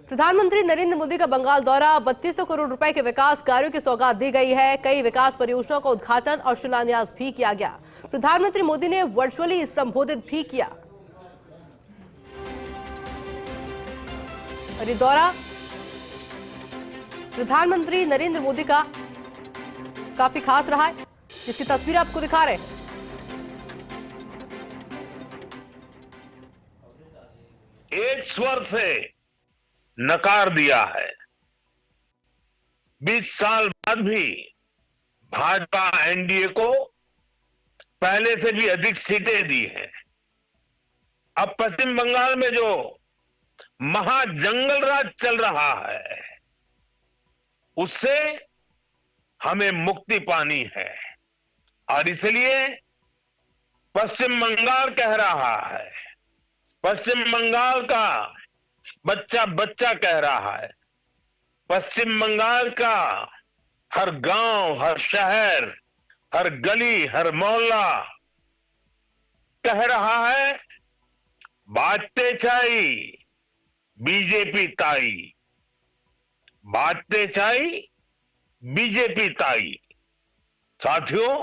प्रधानमंत्री नरेंद्र मोदी का बंगाल दौरा, 3200 करोड़ रुपए के विकास कार्यों की सौगात दी गई है। कई विकास परियोजनाओं का उद्घाटन और शिलान्यास भी किया गया। प्रधानमंत्री मोदी ने वर्चुअली संबोधित भी किया। और ये दौरा प्रधानमंत्री नरेंद्र मोदी का काफी खास रहा है, जिसकी तस्वीर आपको दिखा रहे हैं। एक स्वर से नकार दिया है। 20 साल बाद भी भाजपा एनडीए को पहले से भी अधिक सीटें दी हैं। अब पश्चिम बंगाल में जो महाजंगल राज चल रहा है, उससे हमें मुक्ति पानी है। और इसलिए पश्चिम बंगाल कह रहा है, पश्चिम बंगाल का बच्चा बच्चा कह रहा है, पश्चिम बंगाल का हर गांव, हर शहर, हर गली, हर मोहल्ला कह रहा है, बातें चाई बीजेपी ताई, बातें चाई बीजेपी ताई। साथियों,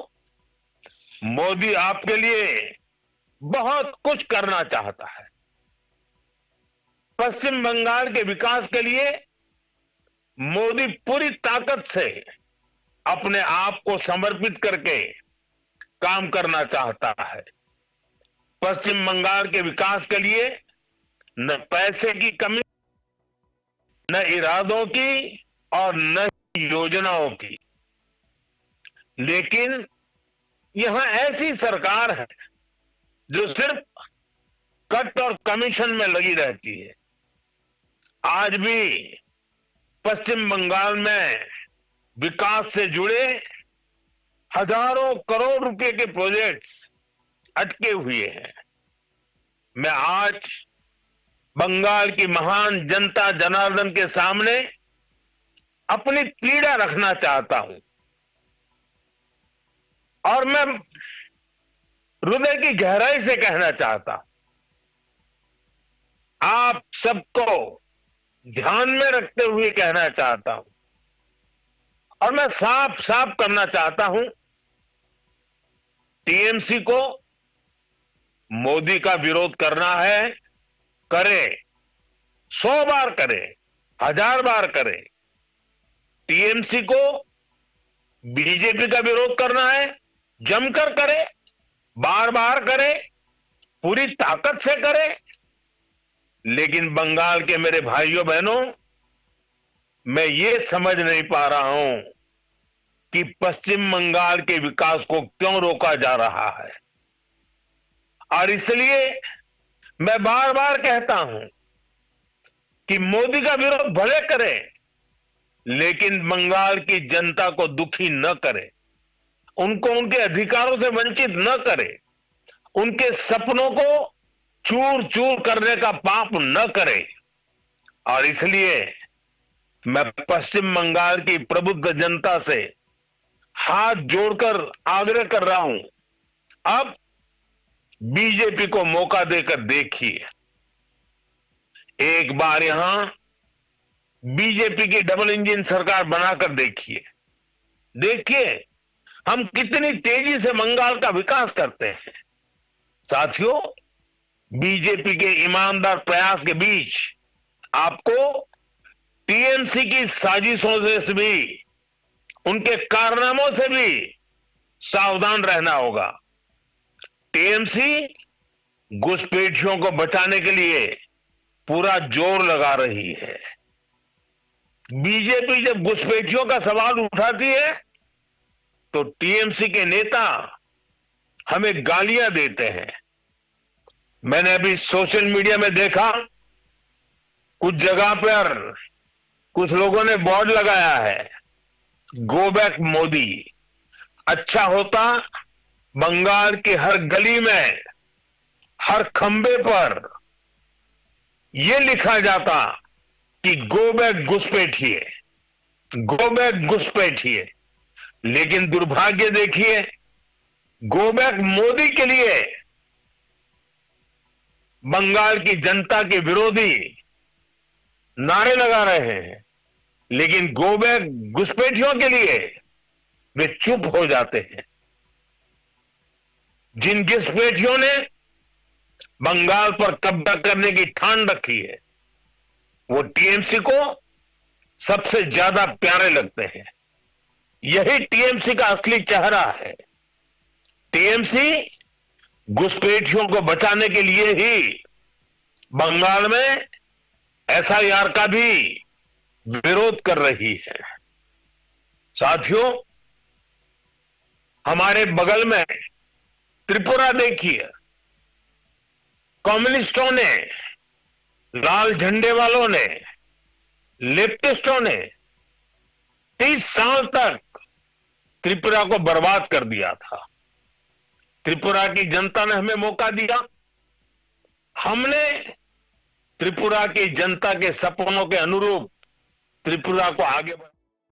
मोदी आपके लिए बहुत कुछ करना चाहता है। पश्चिम बंगाल के विकास के लिए मोदी पूरी ताकत से अपने आप को समर्पित करके काम करना चाहता है। पश्चिम बंगाल के विकास के लिए न पैसे की कमी, न इरादों की और न योजनाओं की, लेकिन यहां ऐसी सरकार है जो सिर्फ कट और कमीशन में लगी रहती है। आज भी पश्चिम बंगाल में विकास से जुड़े हजारों करोड़ रुपए के प्रोजेक्ट्स अटके हुए हैं। मैं आज बंगाल की महान जनता जनार्दन के सामने अपनी पीड़ा रखना चाहता हूं और मैं हृदय की गहराई से कहना चाहता हूं, आप सबको ध्यान में रखते हुए कहना चाहता हूं और मैं साफ साफ करना चाहता हूं, टीएमसी को मोदी का विरोध करना है, करे, 100 बार करे, 1000 बार करे। टीएमसी को बीजेपी का विरोध करना है, जमकर करे, बार बार करे, पूरी ताकत से करे। लेकिन बंगाल के मेरे भाइयों बहनों, मैं ये समझ नहीं पा रहा हूं कि पश्चिम बंगाल के विकास को क्यों रोका जा रहा है। और इसलिए मैं बार बार कहता हूं कि मोदी का विरोध भले करे, लेकिन बंगाल की जनता को दुखी न करे, उनको उनके अधिकारों से वंचित न करे, उनके सपनों को चूर चूर करने का पाप न करे। और इसलिए मैं पश्चिम बंगाल की प्रबुद्ध जनता से हाथ जोड़कर आग्रह कर रहा हूं, अब बीजेपी को मौका देकर देखिए। एक बार यहां बीजेपी की डबल इंजन सरकार बनाकर देखिए। देखिए हम कितनी तेजी से बंगाल का विकास करते हैं। साथियों, बीजेपी के ईमानदार प्रयास के बीच आपको टीएमसी की साजिशों से भी, उनके कारनामों से भी सावधान रहना होगा। टीएमसी घुसपैठियों को बचाने के लिए पूरा जोर लगा रही है। बीजेपी जब घुसपैठियों का सवाल उठाती है तो टीएमसी के नेता हमें गालियां देते हैं। मैंने अभी सोशल मीडिया में देखा, कुछ जगह पर कुछ लोगों ने बोर्ड लगाया है, गो बैक मोदी। अच्छा होता बंगाल की हर गली में, हर खंबे पर यह लिखा जाता कि गो बैक घुसपैठिए, गो बैक घुसपैठिए। लेकिन दुर्भाग्य देखिए, गो बैक मोदी के लिए बंगाल की जनता के विरोधी नारे लगा रहे हैं, लेकिन गो बैक घुसपैठियों के लिए वे चुप हो जाते हैं। जिन घुसपैठियों ने बंगाल पर कब्जा करने की ठान रखी है, वो टीएमसी को सबसे ज्यादा प्यारे लगते हैं। यही टीएमसी का असली चेहरा है। टीएमसी घुसपैठियों को बचाने के लिए ही बंगाल में एसआईआर का भी विरोध कर रही है। साथियों, हमारे बगल में त्रिपुरा देखिए, कम्युनिस्टों ने, लाल झंडे वालों ने, लेफ्टिस्टों ने 30 साल तक त्रिपुरा को बर्बाद कर दिया था। त्रिपुरा की जनता ने हमें मौका दिया, हमने त्रिपुरा की जनता के सपनों के अनुरूप त्रिपुरा को आगे बढ़ाया।